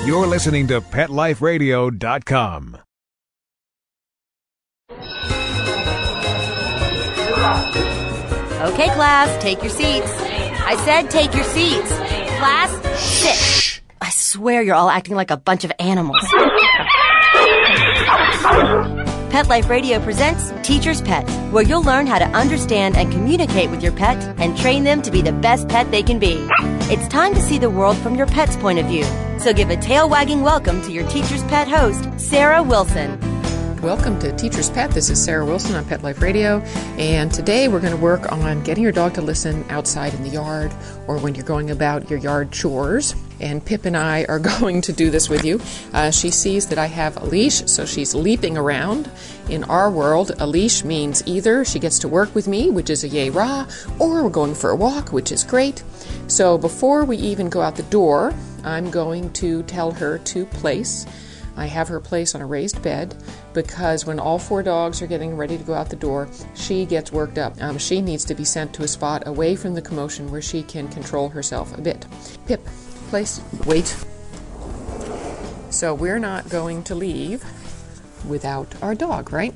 You're listening to PetLifeRadio.com. Okay, class, take your seats. I said take your seats. Class, sit. Shh. I swear you're all acting like a bunch of animals. Pet Life Radio presents Teacher's Pet, where you'll learn how to understand and communicate with your pet and train them to be the best pet they can be. It's time to see the world from your pet's point of view. So give a tail-wagging welcome to your Teacher's Pet host, Sarah Wilson. Welcome to Teacher's Pet. This is Sarah Wilson on Pet Life Radio, and today we're going to work on getting your dog to listen outside in the yard or when you're going about your yard chores. And Pip and I are going to do this with you. She sees that I have a leash, so she's leaping around. In our world, a leash means either she gets to work with me, which is a yay rah, or we're going for a walk, which is great. So before we even go out the door, I'm going to tell her to place. I have her place on a raised bed because when all four dogs are getting ready to go out the door, she gets worked up. She needs to be sent to a spot away from the commotion where she can control herself a bit. Pip, place, wait. So we're not going to leave without our dog, right?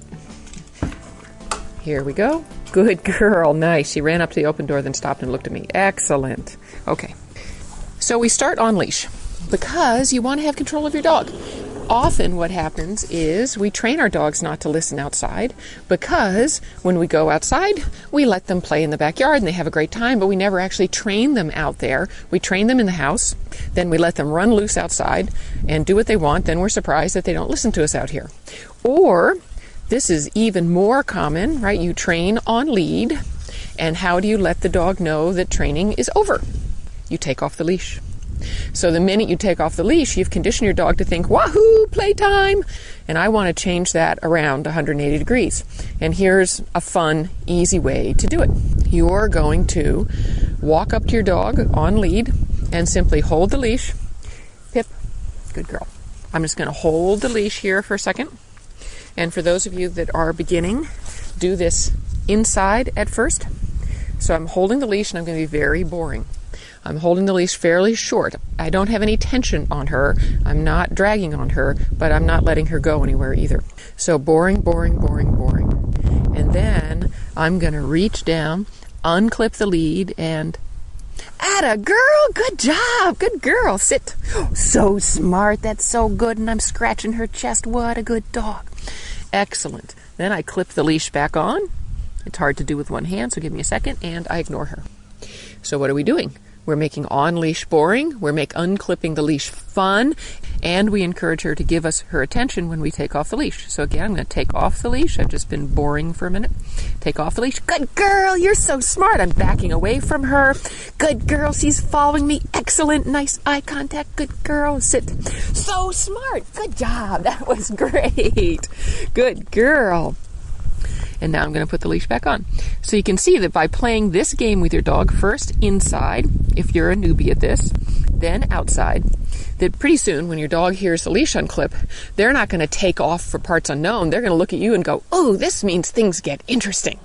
Here we go. Good girl, nice. She ran up to the open door, then stopped and looked at me. Excellent. Okay. So we start on leash because you want to have control of your dog. Often what happens is we train our dogs not to listen outside because when we go outside, we let them play in the backyard and they have a great time, but we never actually train them out there. We train them in the house, then we let them run loose outside and do what they want, then we're surprised that they don't listen to us out here. Or, this is even more common, right? You train on lead, and how do you let the dog know that training is over? You take off the leash. So the minute you take off the leash, you've conditioned your dog to think, wahoo, playtime! And I want to change that around 180 degrees. And here's a fun, easy way to do it. You're going to walk up to your dog on lead and simply hold the leash. Pip, good girl. I'm just going to hold the leash here for a second. And for those of you that are beginning, do this inside at first. So I'm holding the leash and I'm going to be very boring. I'm holding the leash fairly short. I don't have any tension on her. I'm not dragging on her, but I'm not letting her go anywhere either. So boring, boring, boring, boring. And then I'm going to reach down, unclip the lead, and atta girl, good job, good girl, sit. So smart, that's so good, and I'm scratching her chest. What a good dog. Excellent. Then I clip the leash back on. It's hard to do with one hand, so give me a second, and I ignore her. So what are we doing? We're making on-leash boring, we're unclipping the leash fun, and we encourage her to give us her attention when we take off the leash. So again, I'm going to take off the leash. I've just been boring for a minute. Take off the leash. Good girl, you're so smart. I'm backing away from her. Good girl, she's following me. Excellent, nice eye contact. Good girl, sit. So smart. Good job. That was great. Good girl. And now I'm going to put the leash back on. So you can see that by playing this game with your dog, first inside, if you're a newbie at this, then outside, that pretty soon when your dog hears the leash unclip, they're not going to take off for parts unknown. They're going to look at you and go, oh, this means things get interesting.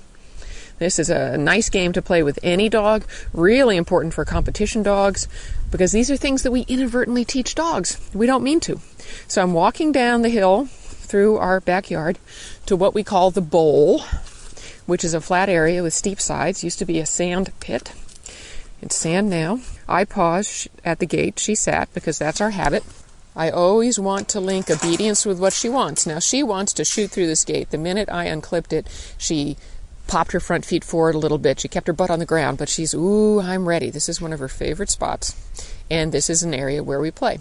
This is a nice game to play with any dog, really important for competition dogs, because these are things that we inadvertently teach dogs. We don't mean to. So I'm walking down the hill through our backyard to what we call the bowl, which is a flat area with steep sides. Used to be a sand pit. It's sand now. I paused at the gate. She sat because that's our habit. I always want to link obedience with what she wants. Now she wants to shoot through this gate. The minute I unclipped it, she popped her front feet forward a little bit. She kept her butt on the ground, but she's, ooh, I'm ready. This is one of her favorite spots, and this is an area where we play.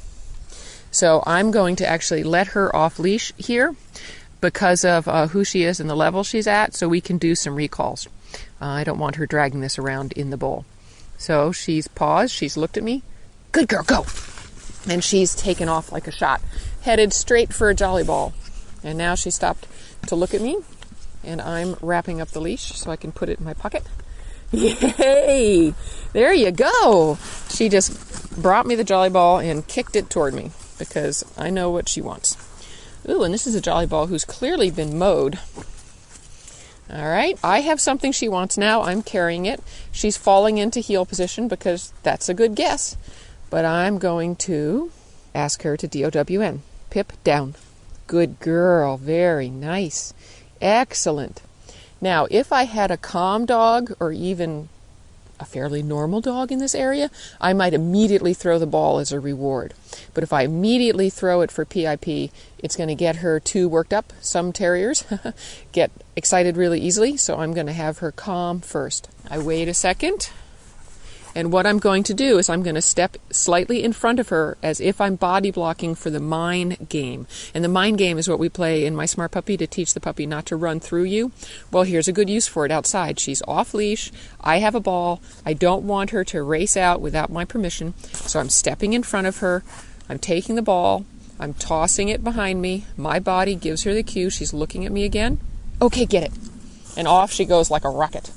So I'm going to actually let her off leash here because of who she is and the level she's at, so we can do some recalls. I don't want her dragging this around in the bowl. So she's paused, she's looked at me. Good girl, go! And she's taken off like a shot, headed straight for a jolly ball. And now she stopped to look at me, and I'm wrapping up the leash so I can put it in my pocket. Yay! There you go! She just brought me the jolly ball and kicked it toward me, because I know what she wants. Ooh, and this is a jolly ball who's clearly been mowed. All right, I have something she wants now. I'm carrying it. She's falling into heel position because that's a good guess. But I'm going to Ask her to DOWN. Pip, down. Good girl. Very nice. Excellent. Now, if I had a calm dog or even a fairly normal dog in this area, I might immediately throw the ball as a reward. But if I immediately throw it for PIP, it's going to get her too worked up. Some terriers get excited really easily, so I'm going to have her calm first. I wait a second. And what I'm going to do is I'm going to step slightly in front of her as if I'm body blocking for the mine game. And the mine game is what we play in My Smart Puppy to teach the puppy not to run through you. Well, here's a good use for it outside. She's off leash. I have a ball. I don't want her to race out without my permission. So I'm stepping in front of her. I'm taking the ball. I'm tossing it behind me. My body gives her the cue. She's looking at me again. Okay, get it. And off she goes like a rocket.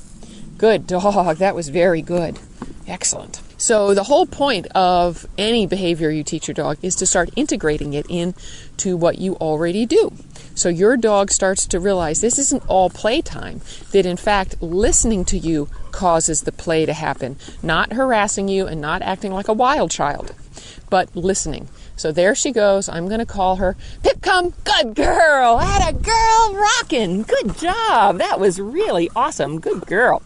Good dog. That was very good. Excellent. So the whole point of any behavior you teach your dog is to start integrating it into what you already do. So your dog starts to realize this isn't all playtime, that in fact listening to you causes the play to happen, not harassing you and not acting like a wild child, but listening. So there she goes. I'm going to call her. Pip, come. Good girl. Atta girl. Rockin'. Good job. That was really awesome. Good girl.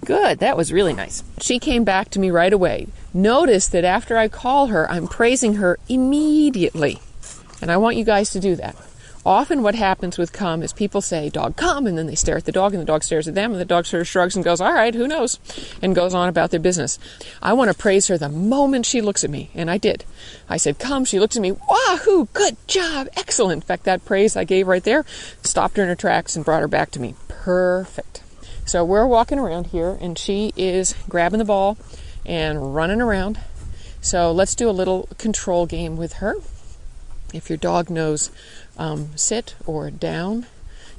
Good. That was really nice. She came back to me right away. Notice that after I call her, I'm praising her immediately. And I want you guys to do that. Often what happens with come is people say, dog, come, and then they stare at the dog, and the dog stares at them, and the dog sort of shrugs and goes, all right, who knows, and goes on about their business. I want to praise her the moment she looks at me, and I did. I said, come, she looked at me, wahoo, good job, excellent. In fact, that praise I gave right there stopped her in her tracks and brought her back to me. Perfect. So we're walking around here, and she is grabbing the ball and running around. So let's do a little control game with her. If your dog knows sit or down,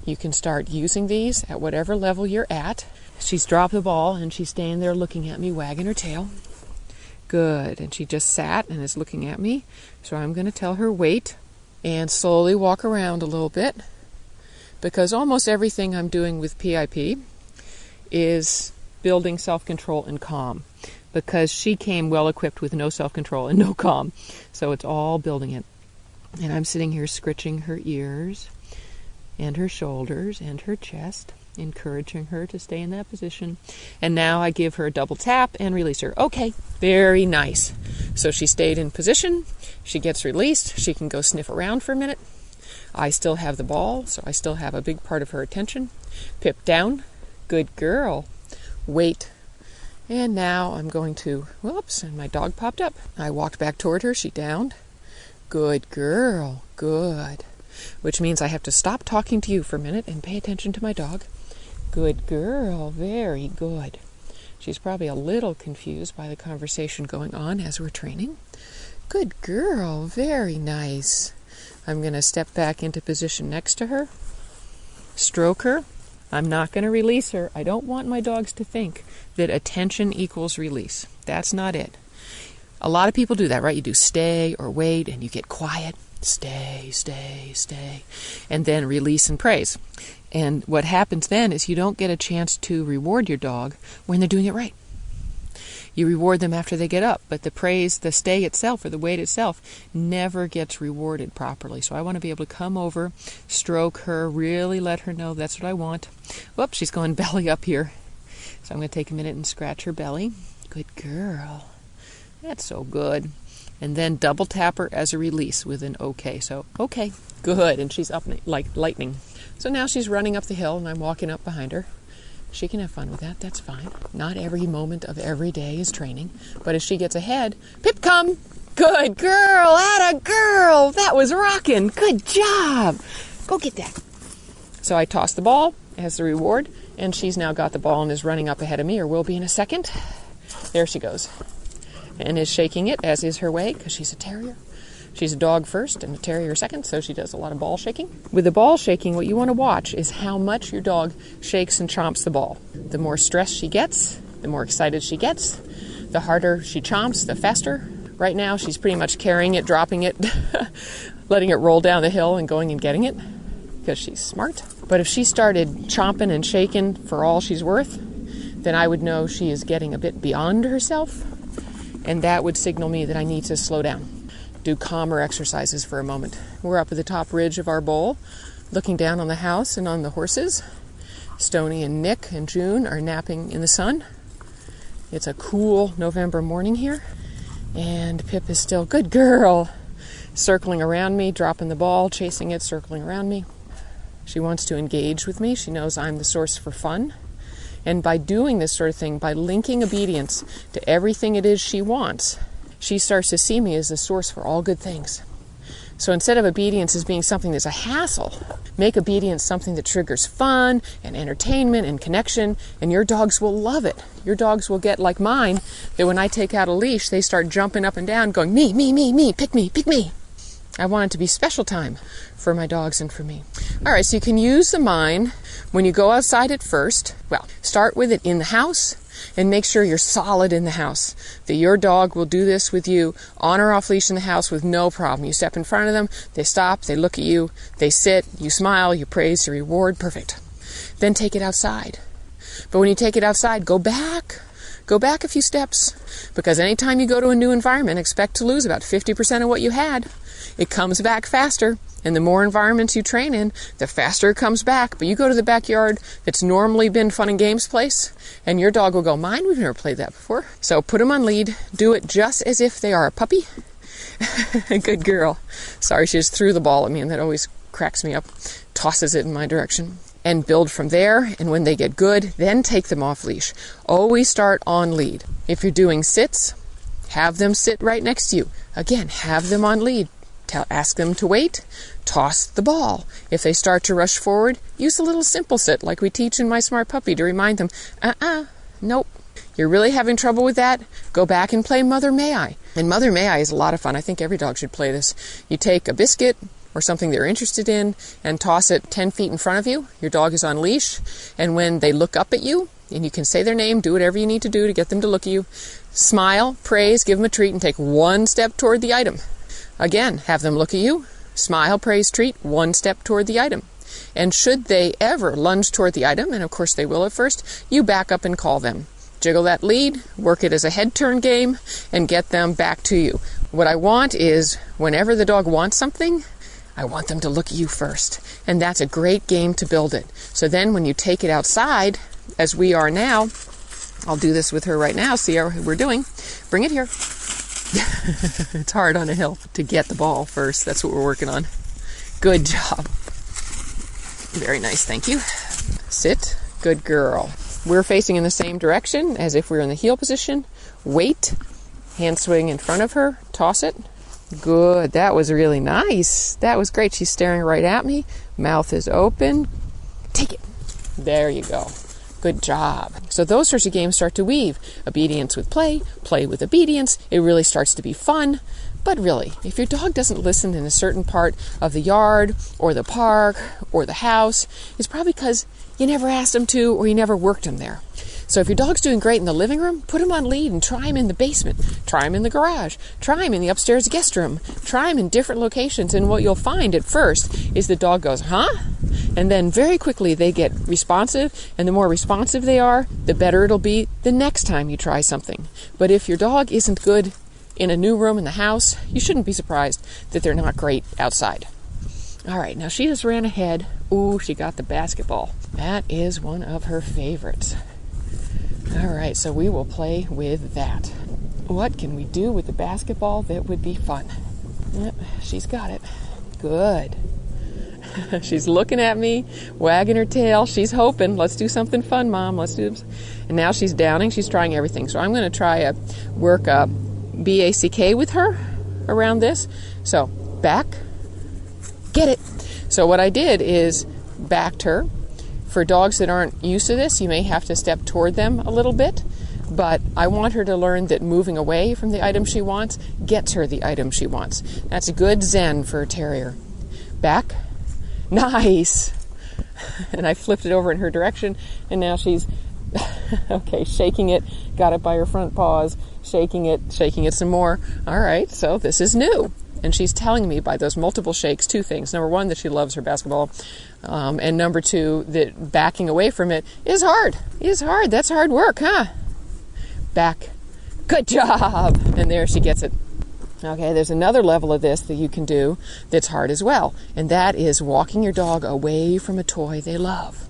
you can start using these at whatever level you're at. She's dropped the ball, and she's standing there looking at me, wagging her tail. Good. And she just sat and is looking at me. So I'm going to tell her wait and slowly walk around a little bit, because almost everything I'm doing with PIP is building self-control and calm, because she came well equipped with no self-control and no calm. So it's all building it. And I'm sitting here scritching her ears and her shoulders and her chest, encouraging her to stay in that position. And now I give her a double tap and release her. Okay, very nice. So she stayed in position. She gets released. She can go sniff around for a minute. I still have the ball, so I still have a big part of her attention. Pip down. Good girl. Wait. And now I'm going to, whoops, and my dog popped up. I walked back toward her. She downed. Good girl. Good. Which means I have to stop talking to you for a minute and pay attention to my dog. Good girl. Very good. She's probably a little confused by the conversation going on as we're training. Good girl. Very nice. I'm going to step back into position next to her. Stroke her. I'm not going to release her. I don't want my dogs to think that attention equals release. That's not it. A lot of people do that, right? You do stay or wait, and you get quiet. Stay, stay, stay. And then release and praise. And what happens then is you don't get a chance to reward your dog when they're doing it right. You reward them after they get up, but the praise, the stay itself or the wait itself never gets rewarded properly. So I want to be able to come over, stroke her, really let her know that's what I want. Whoops, she's going belly up here. So I'm going to take a minute and scratch her belly. Good girl. That's so good. And then double tap her as a release with an okay. So, okay, good. And she's up like lightning. So now she's running up the hill, and I'm walking up behind her. She can have fun with that. That's fine. Not every moment of every day is training. But as she gets ahead, Pip, come. Good girl. Atta girl. That was rocking. Good job. Go get that. So I toss the ball as the reward, and she's now got the ball and is running up ahead of me, or will be in a second. There she goes. And is shaking it, as is her way, because she's a terrier. She's a dog first and a terrier second, so she does a lot of ball shaking. With the ball shaking, what you want to watch is how much your dog shakes and chomps the ball. The more stressed she gets, the more excited she gets, the harder she chomps, the faster. Right now, she's pretty much carrying it, dropping it, letting it roll down the hill and going and getting it, because she's smart. But if she started chomping and shaking for all she's worth, then I would know she is getting a bit beyond herself, and that would signal me that I need to slow down. do calmer exercises for a moment. We're up at the top ridge of our bowl, looking down on the house and on the horses. Stony and Nick and June are napping in the sun. It's a cool November morning here, and Pip is still, good girl, circling around me, dropping the ball, chasing it, circling around me. She wants to engage with me. She knows I'm the source for fun. And by doing this sort of thing, by linking obedience to everything it is she wants, she starts to see me as the source for all good things. So instead of obedience as being something that's a hassle, make obedience something that triggers fun and entertainment and connection, and your dogs will love it. Your dogs will get like mine, that when I take out a leash, they start jumping up and down, going, me, me, me, me, pick me, pick me. I want it to be special time for my dogs and for me. All right, so you can use the mind when you go outside at first. Well, start with it in the house and make sure you're solid in the house, that your dog will do this with you on or off leash in the house with no problem. You step in front of them, they stop, they look at you, they sit, you smile, you praise, you reward, perfect. Then take it outside. But when you take it outside, go back a few steps, because anytime you go to a new environment, expect to lose about 50% of what you had. It comes back faster, and the more environments you train in, the faster it comes back. But you go to the backyard that's normally been fun and games place, and your dog will go, mine, we've never played that before. So put them on lead, do it just as if they are a puppy. Good girl. Sorry, she just threw the ball at me, and that always cracks me up, tosses it in my direction. And build from there, and when they get good, then take them off leash. Always start on lead. If you're doing sits, have them sit right next to you. Again, have them on lead. Ask them to wait, toss the ball. If they start to rush forward, use a little simple sit like we teach in My Smart Puppy to remind them, nope. You're really having trouble with that? Go back and play Mother May I. And Mother May I is a lot of fun. I think every dog should play this. You take a biscuit or something they're interested in and toss it 10 feet in front of you. Your dog is on leash, and when they look up at you, and you can say their name, do whatever you need to do to get them to look at you, smile, praise, give them a treat, and take one step toward the item. Again, have them look at you, smile, praise, treat, one step toward the item. And should they ever lunge toward the item, and of course they will at first, you back up and call them. Jiggle that lead, work it as a head turn game, and get them back to you. What I want is, whenever the dog wants something, I want them to look at you first. And that's a great game to build it. So then when you take it outside, as we are now, I'll do this with her right now, see how we're doing. Bring it here. It's hard on a hill to get the ball first. That's what we're working on. Good job. Very nice, thank you. Sit. Good girl. We're facing in the same direction as if we were in the heel position. Wait. Hand swing in front of her. Toss it. Good. That was really nice. That was great. She's staring right at me. Mouth is open. Take it. There you go. Good job. So those sorts of games start to weave. Obedience with play, play with obedience. It really starts to be fun. But really, if your dog doesn't listen in a certain part of the yard or the park or the house, it's probably because you never asked him to or you never worked him there. So if your dog's doing great in the living room, put him on lead and try him in the basement. Try him in the garage. Try him in the upstairs guest room. Try him in different locations. And what you'll find at first is the dog goes, huh? And then very quickly they get responsive. And the more responsive they are, the better it'll be the next time you try something. But if your dog isn't good in a new room in the house, you shouldn't be surprised that they're not great outside. All right, now she just ran ahead. Ooh, she got the basketball. That is one of her favorites. All right, so we will play with that. What can we do with the basketball that would be fun? Yep, she's got it. Good. She's looking at me, wagging her tail. She's hoping, let's do something fun, Mom. Let's do this. And now she's downing. She's trying everything. So I'm going to try work a BACK with her around this. So back, get it. So what I did is backed her. For dogs that aren't used to this, you may have to step toward them a little bit, but I want her to learn that moving away from the item she wants gets her the item she wants. That's a good zen for a terrier. Back. Nice. And I flipped it over in her direction, and now she's, okay, shaking it, got it by her front paws, shaking it some more. All right, so this is new. And she's telling me by those multiple shakes two things. Number one, that she loves her basketball. And number two, that backing away from it is hard. That's hard work, huh? Back. Good job. And there she gets it. Okay, there's another level of this that you can do that's hard as well, and that is walking your dog away from a toy they love.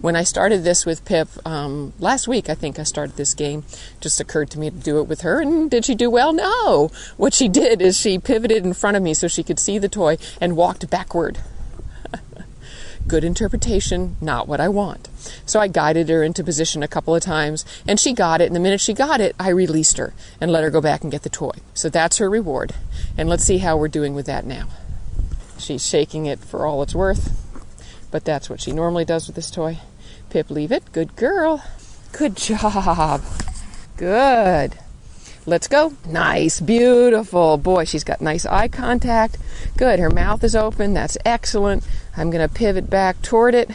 When I started this with Pip, last week I think I started this game, just occurred to me to do it with her, and did she do well? No! What she did is she pivoted in front of me so she could see the toy and walked backward. Good interpretation, not what I want. So I guided her into position a couple of times, and she got it, and the minute she got it, I released her and let her go back and get the toy. So that's her reward, and let's see how we're doing with that now. She's shaking it for all it's worth, but that's what she normally does with this toy. Pip, leave it. Good girl. Good job. Good. Let's go. Nice. Beautiful. Boy, she's got nice eye contact. Good. Her mouth is open. That's excellent. I'm going to pivot back toward it.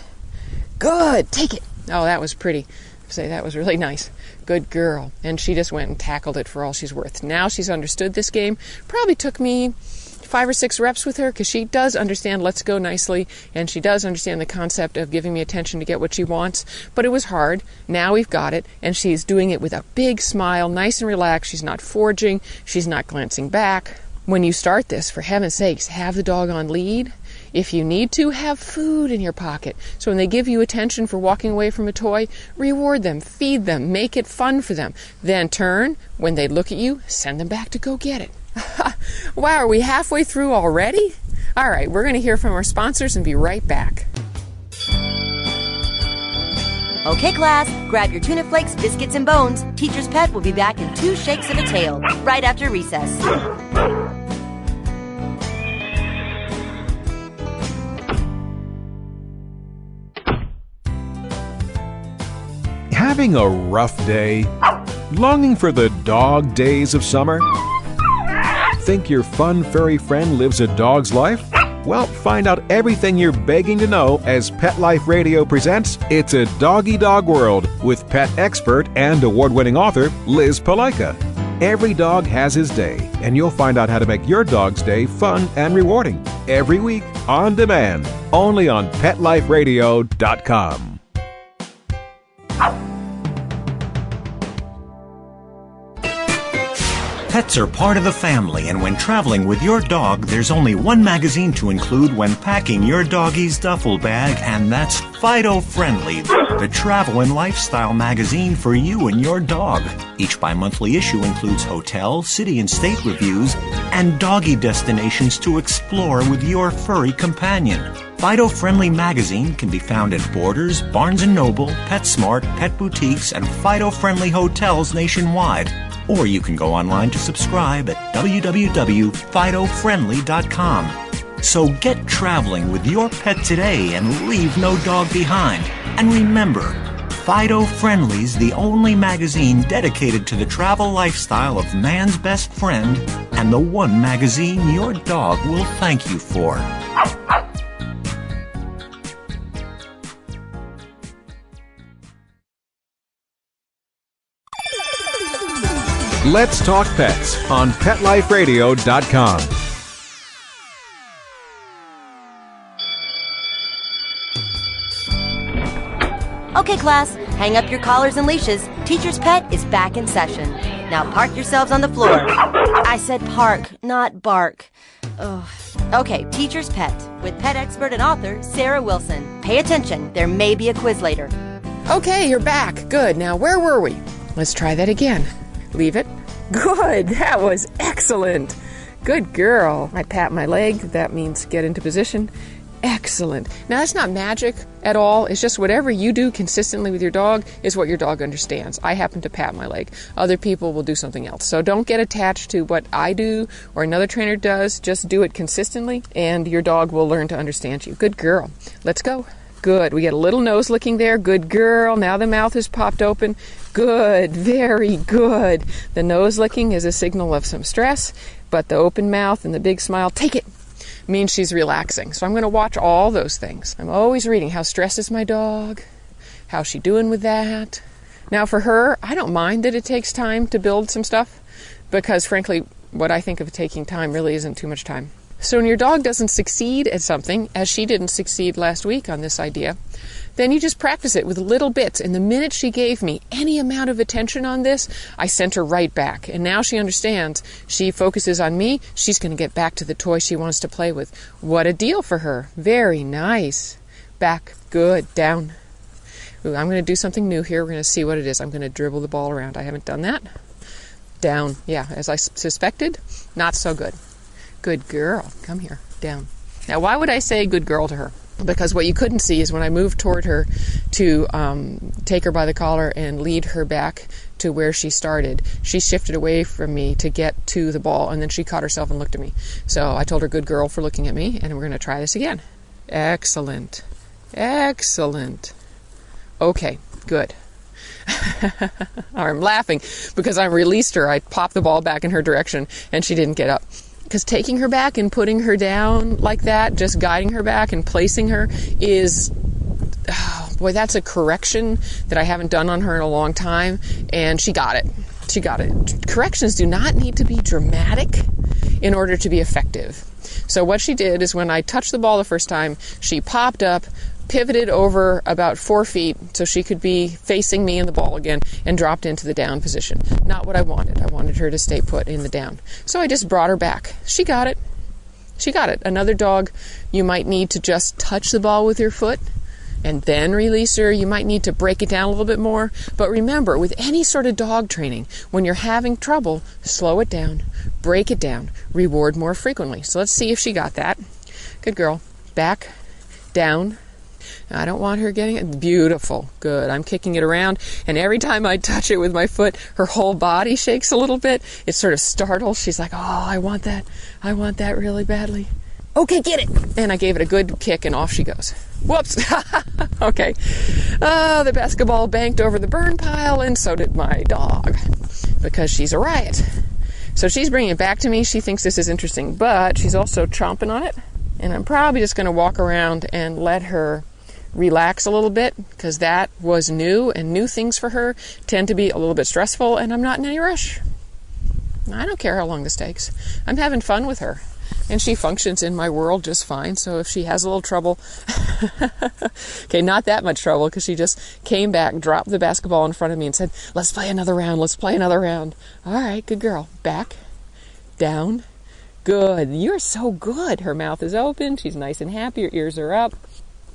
Good. Take it. Oh, that was pretty. Say that was really nice. Good girl. And she just went and tackled it for all she's worth. Now she's understood this game. Probably took me 5 or 6 reps with her because she does understand let's go nicely, and she does understand the concept of giving me attention to get what she wants, but it was hard. Now we've got it, and she's doing it with a big smile, nice and relaxed. She's not foraging, she's not glancing back. When you start this, for heaven's sakes, have the dog on lead. If you need to, have food in your pocket. So when they give you attention for walking away from a toy, reward them, feed them, make it fun for them. Then turn, when they look at you, send them back to go get it. Wow, are we halfway through already? All right, we're going to hear from our sponsors and be right back. Okay, class, grab your tuna flakes, biscuits, and bones. Teacher's Pet will be back in 2 shakes of a tail, right after recess. Having a rough day? Longing for the dog days of summer? Think your fun furry friend lives a dog's life? Well, find out everything you're begging to know as Pet Life Radio presents It's a Doggy Dog World with pet expert and award-winning author Liz Palaika. Every dog has his day, and you'll find out how to make your dog's day fun and rewarding. Every week, on demand, only on PetLifeRadio.com. Pets are part of the family, and when traveling with your dog, there's only one magazine to include when packing your doggy's duffel bag, and that's Fido Friendly, the travel and lifestyle magazine for you and your dog. Each bi-monthly issue includes hotel, city, and state reviews, and doggy destinations to explore with your furry companion. Fido Friendly magazine can be found at Borders, Barnes & Noble, PetSmart, pet boutiques, and Fido Friendly hotels nationwide. Or you can go online to subscribe at www.fidofriendly.com. So get traveling with your pet today and leave no dog behind. And remember, Fido Friendly's the only magazine dedicated to the travel lifestyle of man's best friend, and the one magazine your dog will thank you for. Let's Talk Pets on PetLifeRadio.com. Okay, class, hang up your collars and leashes. Teacher's Pet is back in session. Now park yourselves on the floor. I said park, not bark. Ugh. Okay, Teacher's Pet with pet expert and author Sarah Wilson. Pay attention, there may be a quiz later. Okay, you're back. Good. Now, where were we? Let's try that again. Leave it. Good. That was excellent. Good girl. I pat my leg. That means get into position. Excellent. Now, that's not magic at all. It's just whatever you do consistently with your dog is what your dog understands. I happen to pat my leg. Other people will do something else. So don't get attached to what I do or another trainer does. Just do it consistently, and your dog will learn to understand you. Good girl. Let's go. Good. We get a little nose licking there. Good girl. Now the mouth is popped open. Good. Very good. The nose licking is a signal of some stress, but the open mouth and the big smile, take it, means she's relaxing. So I'm going to watch all those things. I'm always reading how stressed is my dog, how's she doing with that. Now for her, I don't mind that it takes time to build some stuff because frankly, what I think of taking time really isn't too much time. So when your dog doesn't succeed at something, as she didn't succeed last week on this idea, then you just practice it with little bits. And the minute she gave me any amount of attention on this, I sent her right back. And now she understands. She focuses on me. She's going to get back to the toy she wants to play with. What a deal for her. Very nice. Back. Good. Down. Ooh, I'm going to do something new here. We're going to see what it is. I'm going to dribble the ball around. I haven't done that. Down. Yeah, as I suspected, not so good. Good girl. Come here. Down. Now, why would I say good girl to her? Because what you couldn't see is when I moved toward her to take her by the collar and lead her back to where she started, she shifted away from me to get to the ball, and then she caught herself and looked at me. So I told her, good girl for looking at me, and we're going to try this again. Excellent. Excellent. Okay, good. I'm laughing because I released her. I popped the ball back in her direction, and she didn't get up. Because taking her back and putting her down like that, just guiding her back and placing her is, oh boy, that's a correction that I haven't done on her in a long time, and she got it. She got it. Corrections do not need to be dramatic in order to be effective. So what she did is when I touched the ball the first time, she popped up, pivoted over about 4 feet so she could be facing me and the ball again, and dropped into the down position. Not what I wanted. I wanted her to stay put in the down. So I just brought her back. She got it. She got it. Another dog, you might need to just touch the ball with your foot and then release her. You might need to break it down a little bit more. But remember, with any sort of dog training, when you're having trouble, slow it down, break it down, reward more frequently. So let's see if she got that. Good girl. Back, down. I don't want her getting it. Beautiful. Good. I'm kicking it around, and every time I touch it with my foot, her whole body shakes a little bit. It's sort of startled. She's like, oh, I want that. I want that really badly. Okay, get it. And I gave it a good kick, and off she goes. Whoops. Okay. The basketball banked over the burn pile, and so did my dog, because she's a riot. So she's bringing it back to me. She thinks this is interesting, but she's also chomping on it. And I'm probably just going to walk around and let her relax a little bit, because that was new, and new things for her tend to be a little bit stressful, and I'm not in any rush. I don't care how long this takes. I'm having fun with her, and she functions in my world just fine. So if she has a little trouble, okay, not that much trouble, because she just came back, dropped the basketball in front of me and said, let's play another round, let's play another round. All right, good girl. Back, down. Good. You're so good. Her mouth is open. She's nice and happy. Her ears are up.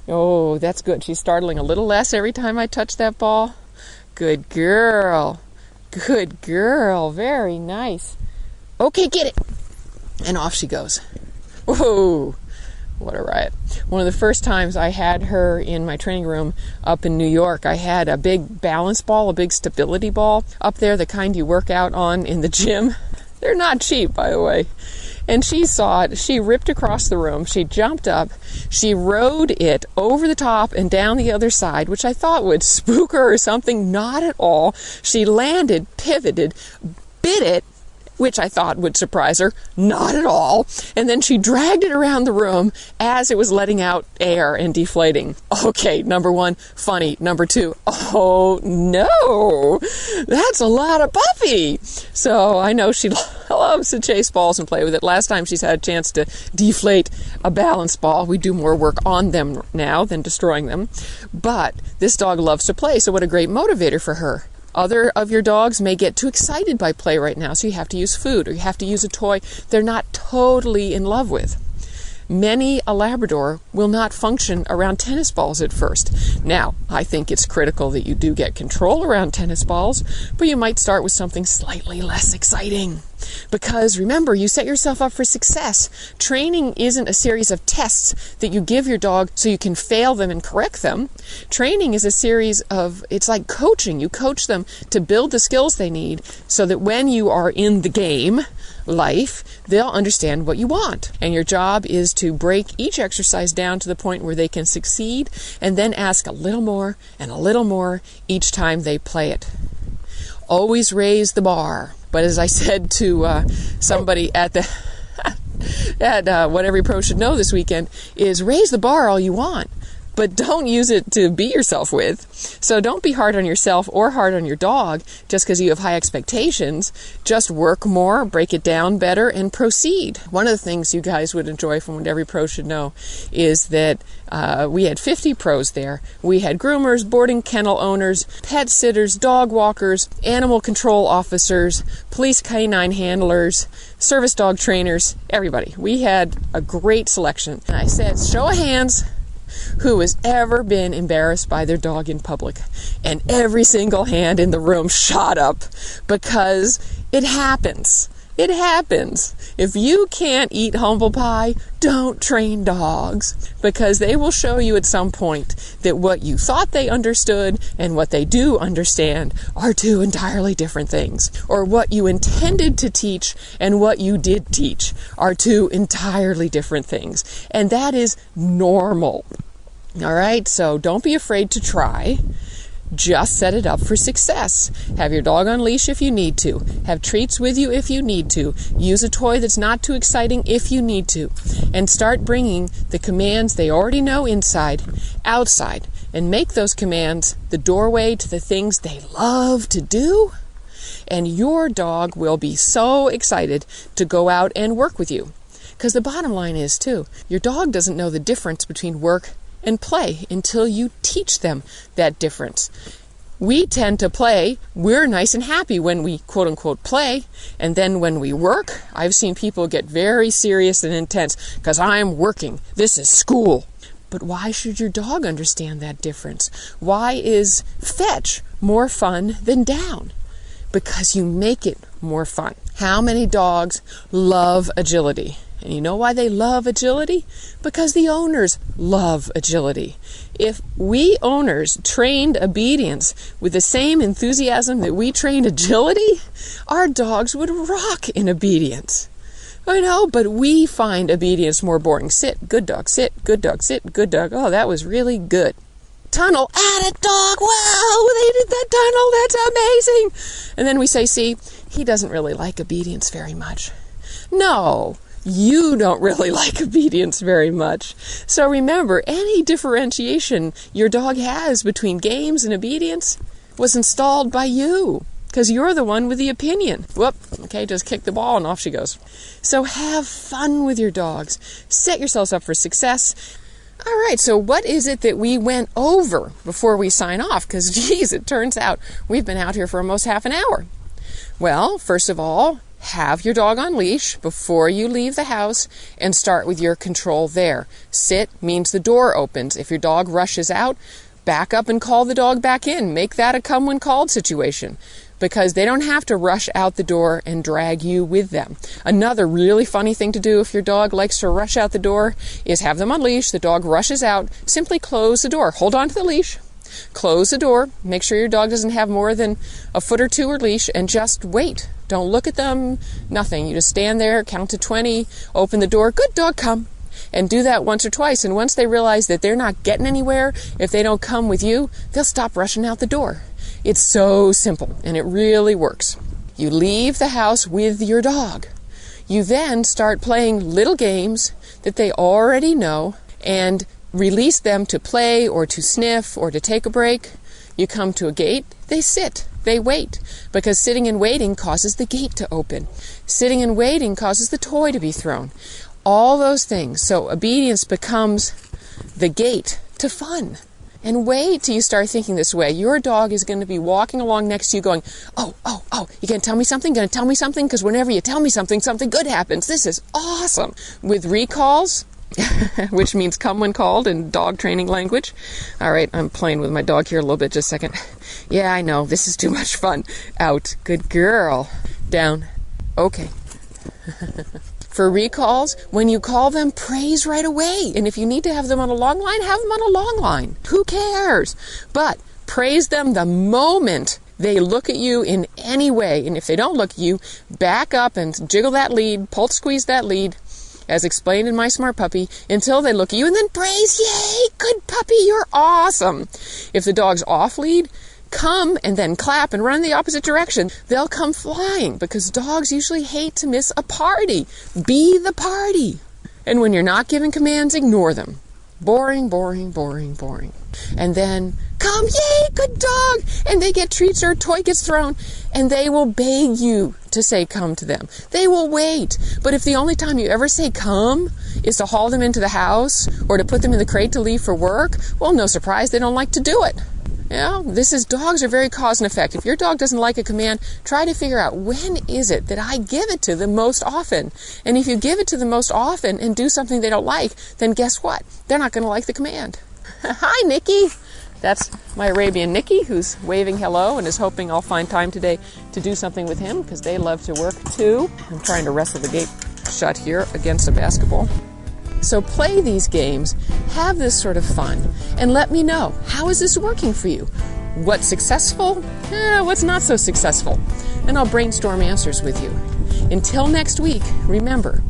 Oh, that's good. She's startling a little less every time I touch that ball. Good girl. Good girl. Very nice. Okay, get it. And off she goes. Whoa. What a riot. One of the first times I had her in my training room up in New York, I had a big balance ball, a big stability ball up there, the kind you work out on in the gym. They're not cheap, by the way. And she saw it. She ripped across the room. She jumped up. She rode it over the top and down the other side, which I thought would spook her or something. Not at all. She landed, pivoted, bit it, which I thought would surprise her. Not at all. And then she dragged it around the room as it was letting out air and deflating. Okay, number one, funny. Number two, oh no, that's a lot of puppy. So I know she loves to chase balls and play with it. Last time she's had a chance to deflate a balance ball. We do more work on them now than destroying them. But this dog loves to play, so what a great motivator for her. Other of your dogs may get too excited by play right now, so you have to use food or you have to use a toy they're not totally in love with. Many a Labrador will not function around tennis balls at first. Now, I think it's critical that you do get control around tennis balls, but you might start with something slightly less exciting. Because remember, you set yourself up for success. Training isn't a series of tests that you give your dog so you can fail them and correct them. Training is a series of, it's like coaching. You coach them to build the skills they need so that when you are in the game, life, they'll understand what you want. And your job is to break each exercise down to the point where they can succeed and then ask a little more and a little more each time they play it. Always raise the bar. But as I said to somebody at the at What Every Pro Should Know this weekend, is raise the bar all you want. but don't use it to beat yourself with. So don't be hard on yourself or hard on your dog just because you have high expectations. Just work more, break it down better, and proceed. One of the things you guys would enjoy from what every pro should know is that we had 50 pros there. We had groomers, boarding kennel owners, pet sitters, dog walkers, animal control officers, police canine handlers, service dog trainers, everybody. We had a great selection. And I said, show of hands, who has ever been embarrassed by their dog in public? And every single hand in the room shot up, because it happens. It happens. If you can't eat humble pie, don't train dogs, because they will show you at some point that what you thought they understood and what they do understand are two entirely different things. Or what you intended to teach and what you did teach are two entirely different things. And that is normal. All right, so don't be afraid to try. Just set it up for success. Have your dog on leash if you need to. Have treats with you if you need to. Use a toy that's not too exciting if you need to. And start bringing the commands they already know inside, outside. And make those commands the doorway to the things they love to do. And your dog will be so excited to go out and work with you. Because the bottom line is, too, your dog doesn't know the difference between work and play until you teach them that difference. We tend to play. We're nice and happy when we quote unquote play. And then when we work, I've seen people get very serious and intense because I'm working. This is school. But why should your dog understand that difference? Why is fetch more fun than down? Because you make it more fun. How many dogs love agility? And you know why they love agility? Because the owners love agility. If we owners trained obedience with the same enthusiasm that we trained agility, our dogs would rock in obedience. I know, but we find obedience more boring. Sit, good dog, sit, good dog, sit, good dog. Oh, that was really good. Tunnel, at it, dog. Wow, they did that tunnel. That's amazing. And then we say, see, he doesn't really like obedience very much. No. You don't really like obedience very much. So remember, any differentiation your dog has between games and obedience was installed by you, because you're the one with the opinion. Whoop, okay, just kick the ball and off she goes. So have fun with your dogs. Set yourselves up for success. All right, so what is it that we went over before we sign off? Because, geez, it turns out we've been out here for almost half an hour. Well, first of all, have your dog on leash before you leave the house and start with your control there. Sit means the door opens. If your dog rushes out, back up and call the dog back in. Make that a come when called situation, because they don't have to rush out the door and drag you with them. Another really funny thing to do if your dog likes to rush out the door is have them on leash. The dog rushes out. Simply close the door. Hold on to the leash. Close the door. Make sure your dog doesn't have more than a foot or two or leash, and just wait. Don't look at them, nothing. You just stand there, count to 20, open the door, good dog, come. And do that once or twice. And once they realize that they're not getting anywhere, if they don't come with you, they'll stop rushing out the door. It's so simple, and it really works. You leave the house with your dog. You then start playing little games that they already know and release them to play or to sniff or to take a break. You come to a gate, they sit. They wait, because sitting and waiting causes the gate to open. Sitting and waiting causes the toy to be thrown. All those things. So obedience becomes the gate to fun. And wait till you start thinking this way. Your dog is going to be walking along next to you going, oh, you going to tell me something? Going to tell me something? Because whenever you tell me something, something good happens. This is awesome. With recalls, which means come when called in dog training language. All right, I'm playing with my dog here a little bit. Just a second. Yeah, I know. This is too much fun. Out. Good girl. Down. Okay. For recalls, when you call them, praise right away. And if you need to have them on a long line, have them on a long line. Who cares? But praise them the moment they look at you in any way. And if they don't look at you, back up and jiggle that lead, pulse squeeze that lead, as explained in My Smart Puppy, until they look at you, and then praise, yay, good puppy, you're awesome. If the dog's off lead, come and then clap and run in the opposite direction. They'll come flying, because dogs usually hate to miss a party. Be the party. And when you're not giving commands, ignore them. Boring, boring, boring, boring. And then, come, yay, good dog! And they get treats or a toy gets thrown, and they will beg you to say come to them. They will wait. But if the only time you ever say come is to haul them into the house or to put them in the crate to leave for work, well, no surprise, they don't like to do it. Dogs are very cause and effect. If your dog doesn't like a command, try to figure out when is it that I give it to the most often. And if you give it to the most often and do something they don't like, then guess what? They're not going to like the command. Hi, Nikki. That's my Arabian Nikki, who's waving hello and is hoping I'll find time today to do something with him because they love to work too. I'm trying to wrestle the gate shut here against a basketball. So play these games, have this sort of fun, and let me know, how is this working for you? What's successful? What's not so successful? And I'll brainstorm answers with you. Until next week, remember,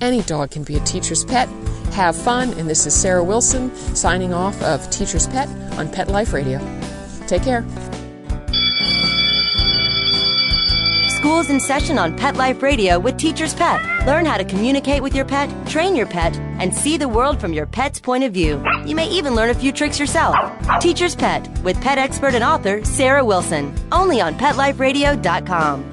any dog can be a teacher's pet. Have fun, and this is Sarah Wilson signing off of Teacher's Pet on Pet Life Radio. Take care. School's in session on Pet Life Radio with Teacher's Pet. Learn how to communicate with your pet, train your pet, and see the world from your pet's point of view. You may even learn a few tricks yourself. Teacher's Pet with pet expert and author Sarah Wilson. Only on PetLifeRadio.com.